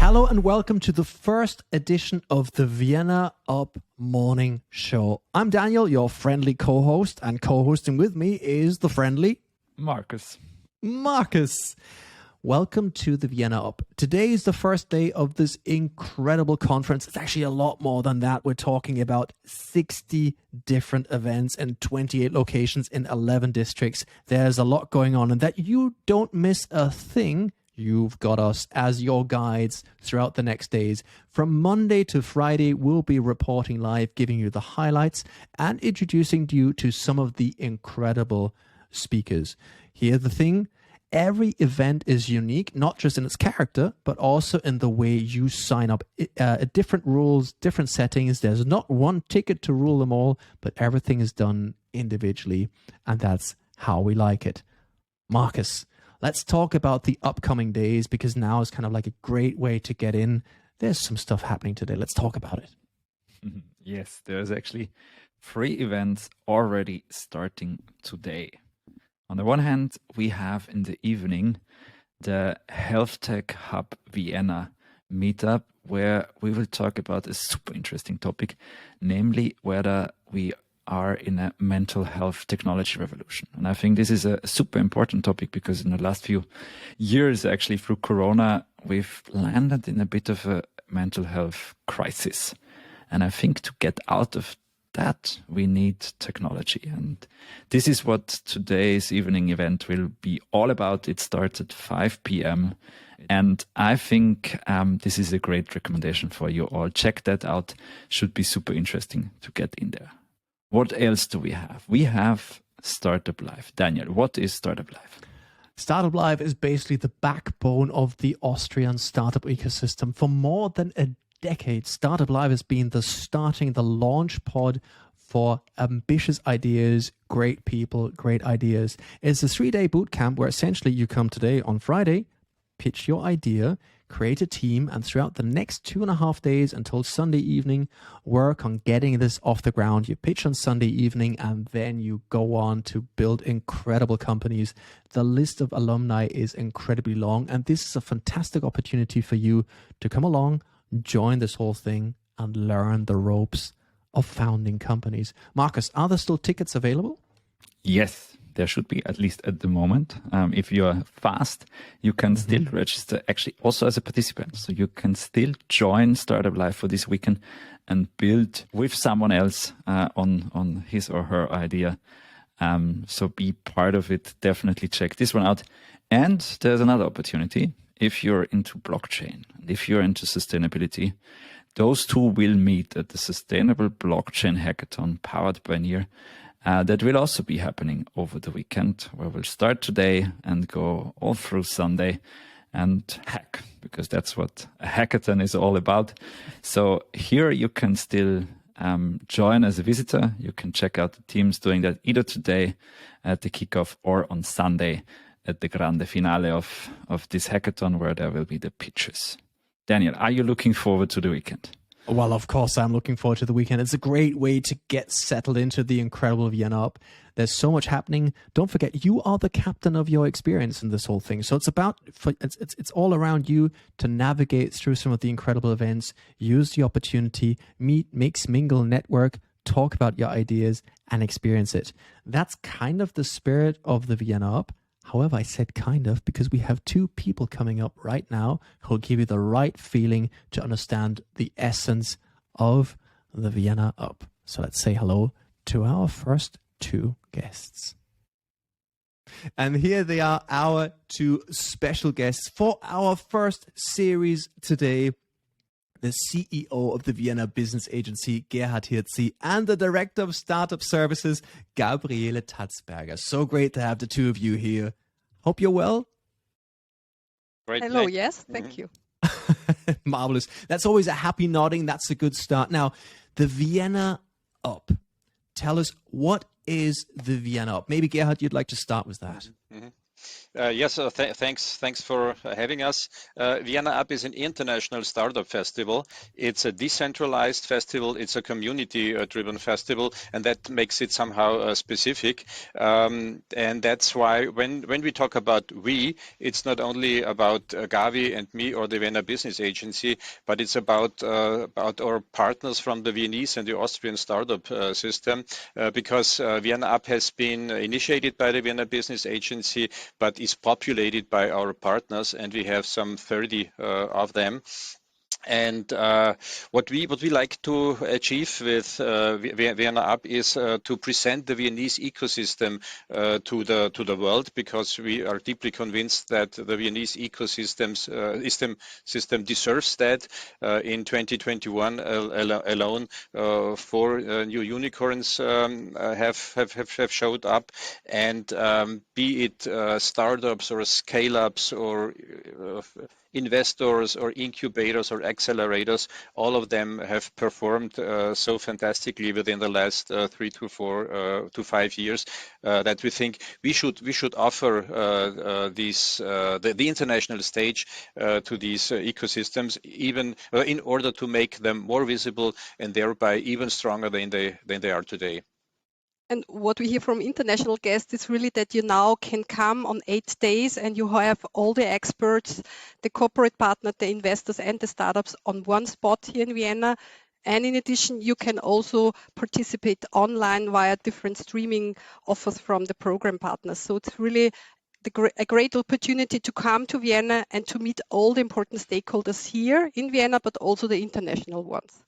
Hello and welcome to the first edition of the ViennaUP Morning Show. I'm Daniel, your friendly co-host, and co-hosting with me is the friendly Marcus. Welcome to the ViennaUP. Today is the first day of this incredible conference. It's actually a lot more than that. We're talking about 60 different events in 28 locations in 11 districts. There's a lot going on, and that you don't miss a thing. You've got us as your guides throughout the next days. From Monday to Friday, we'll be reporting live, giving you the highlights and introducing you to some of the incredible speakers. Here's the thing. Every event is unique, not just in its character, but also in the way you sign up. Different rules, different settings. There's not one ticket to rule them all, but everything is done individually. And that's how we like it. Marcus, let's talk about the upcoming days, because now is kind of like a great way to get in. There's some stuff happening today. Let's talk about it. Yes, there's actually 3 events already starting today. On the one hand, we have in the evening the Health Tech Hub Vienna meetup, where we will talk about a super interesting topic, namely whether we are in a mental health technology revolution. And I think this is a super important topic because in the last few years, actually through Corona, we've landed in a bit of a mental health crisis. And I think to get out of that, we need technology. And this is what today's evening event will be all about. It starts at 5 p.m. And I think this is a great recommendation for you all. Check that out. Should be super interesting to get in there. What else do we have? We have Startup Live. Daniel, what is Startup Live? Startup Live is basically the backbone of the Austrian startup ecosystem. For more than a decade, Startup Live has been the launch pod for ambitious ideas, great people, great ideas. It's a 3-day boot camp where essentially you come today on Friday, pitch your idea, create a team, and throughout the next 2.5 days until Sunday evening, work on getting this off the ground. You pitch on Sunday evening, and then you go on to build incredible companies. The list of alumni is incredibly long, and this is a fantastic opportunity for you to come along, join this whole thing, and learn the ropes of founding companies. Marcus, are there still tickets available? Yes, there should be, at least at the moment. If you're fast, you can still register actually also as a participant. So you can still join Startup Live for this weekend and build with someone else on his or her idea. So be part of it. Definitely check this one out. And there's another opportunity. If you're into blockchain, and if you're into sustainability, those two will meet at the Sustainable Blockchain Hackathon powered by Near. That will also be happening over the weekend, where we'll start today and go all through Sunday and hack, because that's what a hackathon is all about. So here you can still join as a visitor. You can check out the teams doing that either today at the kickoff or on Sunday at the grande finale of this hackathon, where there will be the pitches. Daniel, are you looking forward to the weekend? Well, of course, I'm looking forward to the weekend. It's a great way to get settled into the incredible ViennaUP. There's so much happening. Don't forget, you are the captain of your experience in this whole thing. So it's all around you to navigate through some of the incredible events, use the opportunity, meet, mix, mingle, network, talk about your ideas, and experience it. That's kind of the spirit of the ViennaUP. However, I said kind of because we have 2 people coming up right now who'll give you the right feeling to understand the essence of the ViennaUP. So let's say hello to our first 2 guests. And here they are, our 2 special guests for our first series today. The CEO of the Vienna Business Agency, Gerhard Hirczi, and the Director of Startup Services, Gabi Tatzberger. So great to have the 2 of you here. Hope you're well. Great. Hello, yes, thank you. Marvelous. That's always a happy nodding. That's a good start. Now, the ViennaUP. Tell us, what is the ViennaUP? Maybe, Gerhard, you'd like to start with that. Yes, thanks for having us. ViennaUP is an international startup festival. It's a decentralized festival. It's a community-driven festival, and that makes it somehow specific. And that's why when we talk about we, it's not only about Gabi and me or the Vienna Business Agency, but it's about our partners from the Viennese and the Austrian startup system, because ViennaUP has been initiated by the Vienna Business Agency, but is populated by our partners, and we have some 30 of them. And what we like to achieve with ViennaUP is to present the Viennese ecosystem to the world, because we are deeply convinced that the Viennese ecosystem deserves that. In 2021 alone, 4 new unicorns have showed up, and be it startups or scale-ups or investors or incubators or accelerators, all of them have performed so fantastically within the last 3 to 4 to 5 years that we think we should offer the international stage to these ecosystems, even in order to make them more visible and thereby even stronger than they are today. And what we hear from international guests is really that you now can come on 8 days and you have all the experts, the corporate partner, the investors and the startups on one spot here in Vienna. And in addition, you can also participate online via different streaming offers from the program partners. So it's really a great opportunity to come to Vienna and to meet all the important stakeholders here in Vienna, but also the international ones.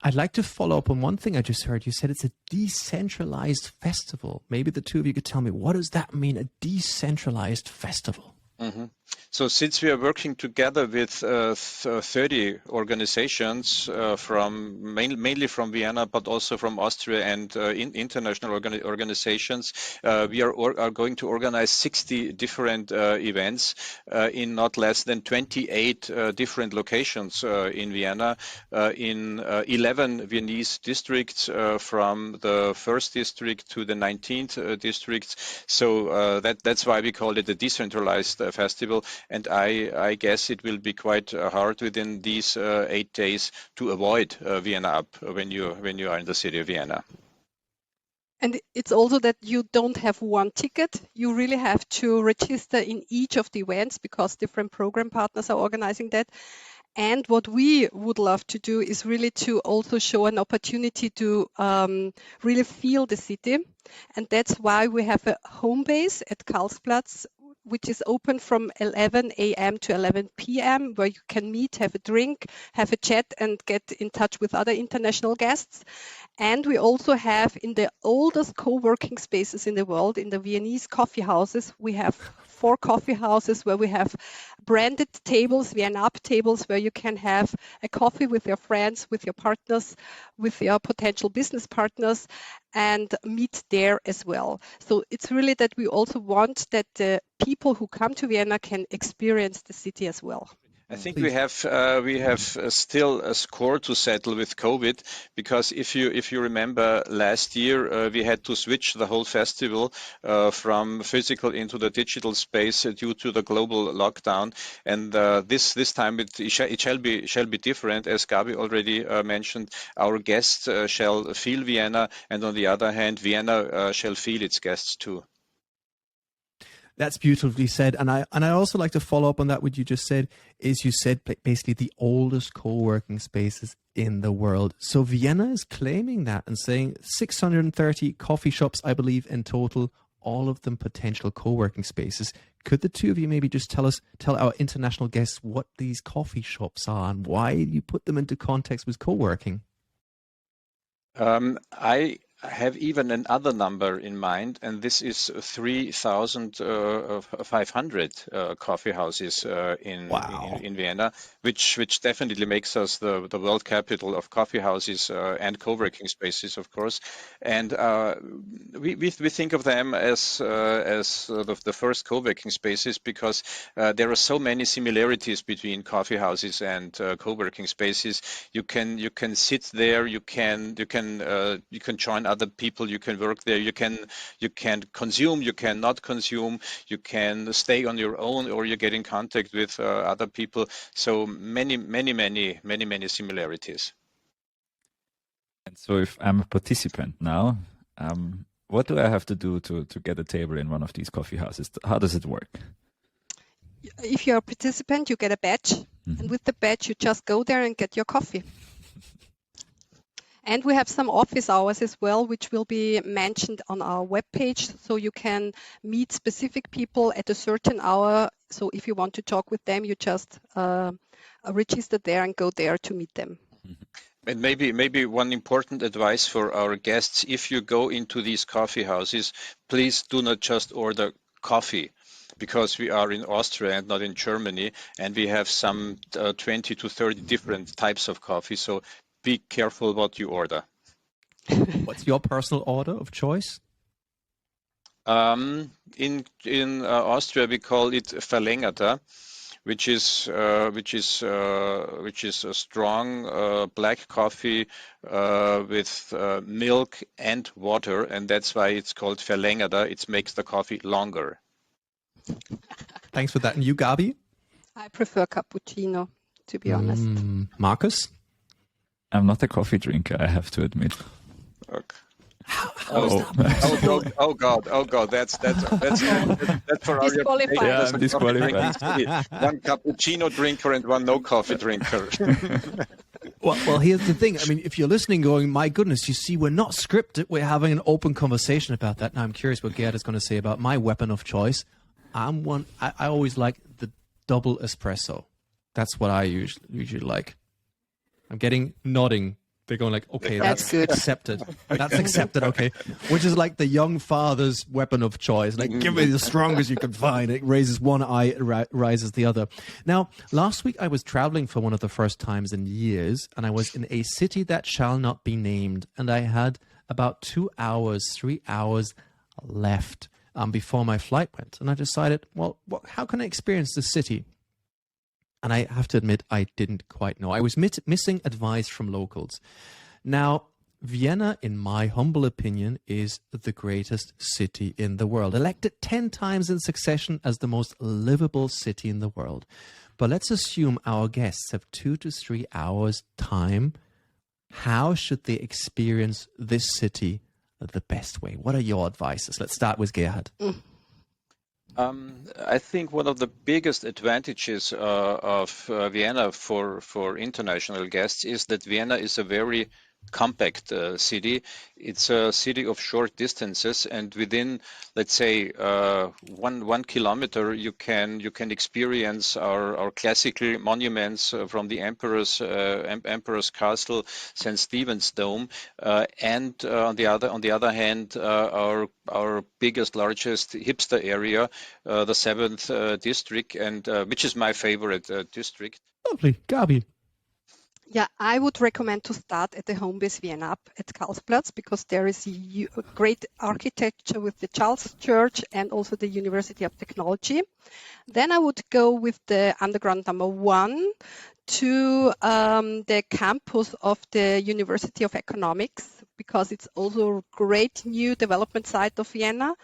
I'd like to follow up on one thing I just heard. You said it's a decentralized festival. Maybe the two of you could tell me, what does that mean, a decentralized festival? Mm-hmm. So since we are working together with 30 organizations mainly from Vienna, but also from Austria and international organizations, we are going to organize 60 different events in not less than 28 different locations in Vienna, in 11 Viennese districts, from the 1st district to the 19th district. So that's why we call it a decentralized festival. And I guess it will be quite hard within these 8 days to avoid ViennaUP when you are in the city of Vienna. And it's also that you don't have one ticket. You really have to register in each of the events because different program partners are organizing that. And what we would love to do is really to also show an opportunity to really feel the city. And that's why we have a home base at Karlsplatz, which is open from 11 a.m. to 11 p.m., where you can meet, have a drink, have a chat, and get in touch with other international guests. And we also have in the oldest co-working spaces in the world, in the Viennese coffee houses, we have 4 coffee houses where we have branded tables, ViennaUP tables, where you can have a coffee with your friends, with your partners, with your potential business partners, and meet there as well. So it's really that we also want that the people who come to Vienna can experience the city as well. I think we have still a score to settle with COVID, because if you remember last year we had to switch the whole festival from physical into the digital space due to the global lockdown, and this time it shall be different, as Gabi already mentioned. Our guests shall feel Vienna, and on the other hand, Vienna shall feel its guests too. That's beautifully said. And I also like to follow up on that. What you just said is, you said basically the oldest co-working spaces in the world. So Vienna is claiming that and saying 630 coffee shops, I believe, in total, all of them potential co-working spaces. Could the two of you maybe just tell our international guests what these coffee shops are and why you put them into context with co-working? I have even another number in mind, and this is 3,500 coffee houses in Vienna, which definitely makes us the world capital of coffee houses and co-working spaces, of course. And we think of them as the first co-working spaces, because there are so many similarities between coffee houses and co-working spaces. You can sit there, you can join other people. You can work there. You can consume. You can not consume. You can stay on your own, or you get in contact with other people. So many similarities. And so if I'm a participant now, what do I have to do to get a table in one of these coffee houses? How does it work? If you're a participant, you get a badge. Mm-hmm. And with the badge, you just go there and get your coffee. And we have some office hours as well, which will be mentioned on our webpage. So you can meet specific people at a certain hour. So if you want to talk with them, you just register there and go there to meet them. And maybe one important advice for our guests: if you go into these coffee houses, please do not just order coffee, because we are in Austria and not in Germany, and we have some 20 to 30 different types of coffee. So be careful what you order. What's your personal order of choice? In Austria, we call it Verlängerter, which is a strong black coffee with milk and water, and that's why it's called Verlängerter. It makes the coffee longer. Thanks for that. And you, Gabi? I prefer cappuccino, to be honest. Marcus? I'm not a coffee drinker, I have to admit. Okay. Oh God! That's for our Disqualified. Yeah, I'm disqualified. One cappuccino drinker and one no coffee drinker. Well, here's the thing. I mean, if you're listening going, my goodness, you see, we're not scripted. We're having an open conversation about that. Now, I'm curious what Gerhard is going to say about my weapon of choice. I always like the double espresso. That's what I usually like. I'm getting nodding. They're going like, okay, that's good. Accepted. That's accepted, okay. Which is like the young father's weapon of choice. Like, give me the strongest you can find. It raises one eye, it rises the other. Now, last week I was traveling for one of the first times in years, and I was in a city that shall not be named, and I had about 3 hours left before my flight went. And I decided, well, how can I experience the city? And I have to admit, I didn't quite know. I was missing advice from locals. Now, Vienna, in my humble opinion, is the greatest city in the world. Elected 10 times in succession as the most livable city in the world. But let's assume our guests have 2 to 3 hours time. How should they experience this city the best way? What are your advices? Let's start with Gerhard. I think one of the biggest advantages of Vienna for international guests is that Vienna is a very compact city. It's a city of short distances, and within, let's say, 1 kilometer, you can experience our classical monuments from the Emperor's Castle, St. Stephen's Dome, and on the other hand, our biggest, largest hipster area, the 7th district, and which is my favorite district. Lovely. Gabi. Yeah, I would recommend to start at the home base ViennaUP at Karlsplatz, because there is a great architecture with the Charles Church and also the University of Technology. Then I would go with the underground number 1 to the campus of the University of Economics, because it's also a great new development site of Vienna,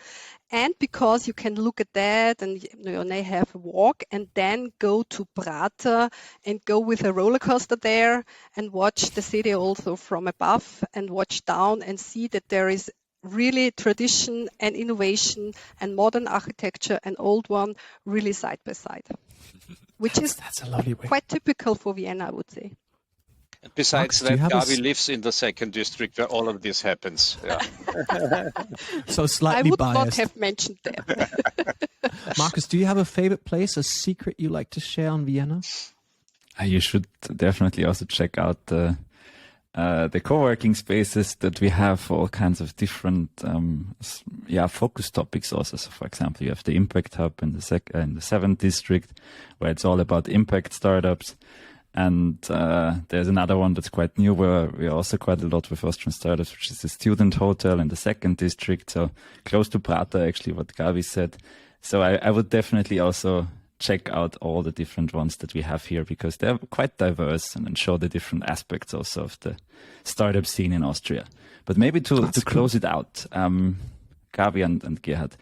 and because you can look at that and you may have a walk and then go to Prater and go with a roller coaster there and watch the city also from above and watch down and see that there is really tradition and innovation and modern architecture and old one really side by side, which that's a lovely way. Quite typical for Vienna, I would say. Besides Marcus, that, Gabi lives in the 2nd district where all of this happens. Yeah. So slightly I would biased. not have mentioned that. Marcus, do you have a favorite place, a secret you like to share on Vienna? You should definitely also check out the co-working spaces that we have for all kinds of different focus topics also. So for example, you have the Impact Hub in the 7th district, where it's all about impact startups. And there's another one that's quite new, where we are also quite a lot with Austrian startups, which is the Student Hotel in the 2nd district. So close to Prater, actually, what Gabi said. So I would definitely also check out all the different ones that we have here, because they're quite diverse and show the different aspects also of the startup scene in Austria. But maybe to close it out, Gabi and Gerhard,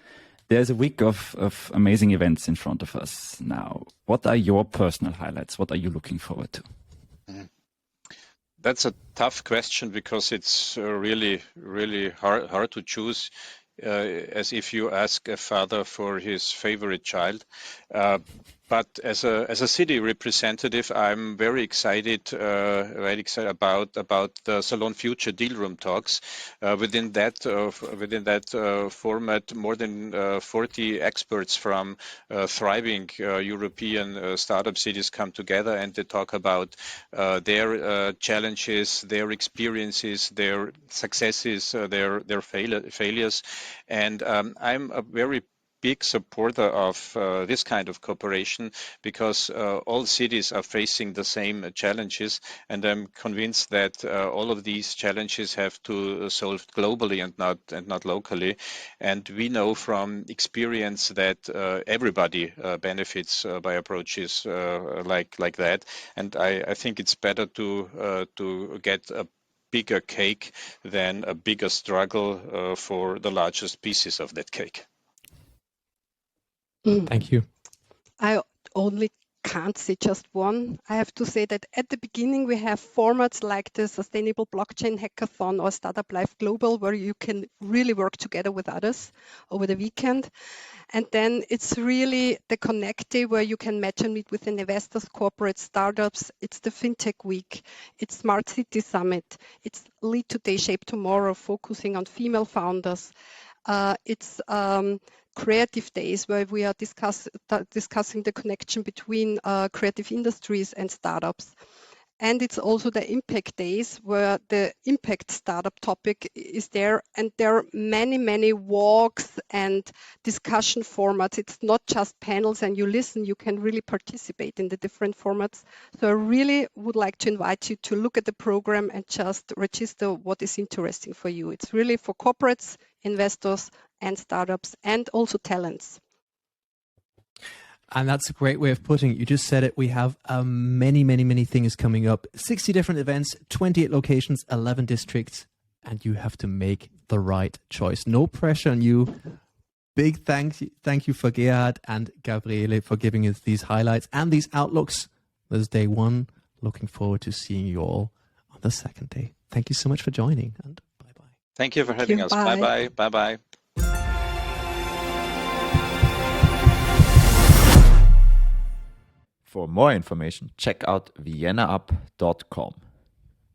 there's a week of amazing events in front of us now. What are your personal highlights? What are you looking forward to? That's a tough question because it's really, really hard to choose, as if you ask a father for his favorite child. But as a city representative, I'm very excited about the Salon Future Deal Room talks. Within that format, more than 40 experts from thriving European startup cities come together, and they talk about their challenges, their experiences, their successes, their failures, and I'm a very big supporter of this kind of cooperation because all cities are facing the same challenges, and I'm convinced that all of these challenges have to solve globally and not locally. And we know from experience that everybody benefits by approaches like that. And I think it's better to get a bigger cake than a bigger struggle for the largest pieces of that cake. Thank you. I only can't say just one. I have to say that at the beginning we have formats like the Sustainable Blockchain Hackathon or Startup Life Global, where you can really work together with others over the weekend. And then it's really the Connect Day, where you can match and meet with investors, corporate startups. It's the FinTech Week. It's Smart City Summit. It's Lead Today, Shape Tomorrow, focusing on female founders. It's Creative Days, where we are discussing the connection between creative industries and startups. And it's also the Impact Days, where the impact startup topic is there. And there are many, many walks and discussion formats. It's not just panels and you listen, you can really participate in the different formats. So I really would like to invite you to look at the program and just register what is interesting for you. It's really for corporates, investors, and startups, and also talents. And that's a great way of putting it. You just said it. We have many, many, many things coming up. 60 different events, 28 locations, 11 districts, and you have to make the right choice. No pressure on you. Big thank you for Gerhard and Gabriele for giving us these highlights and these outlooks. There's day one. Looking forward to seeing you all on the second day. Thank you so much for joining, and bye-bye. Thank you for having us. Bye-bye. Bye-bye. For more information, check out ViennaUP.com.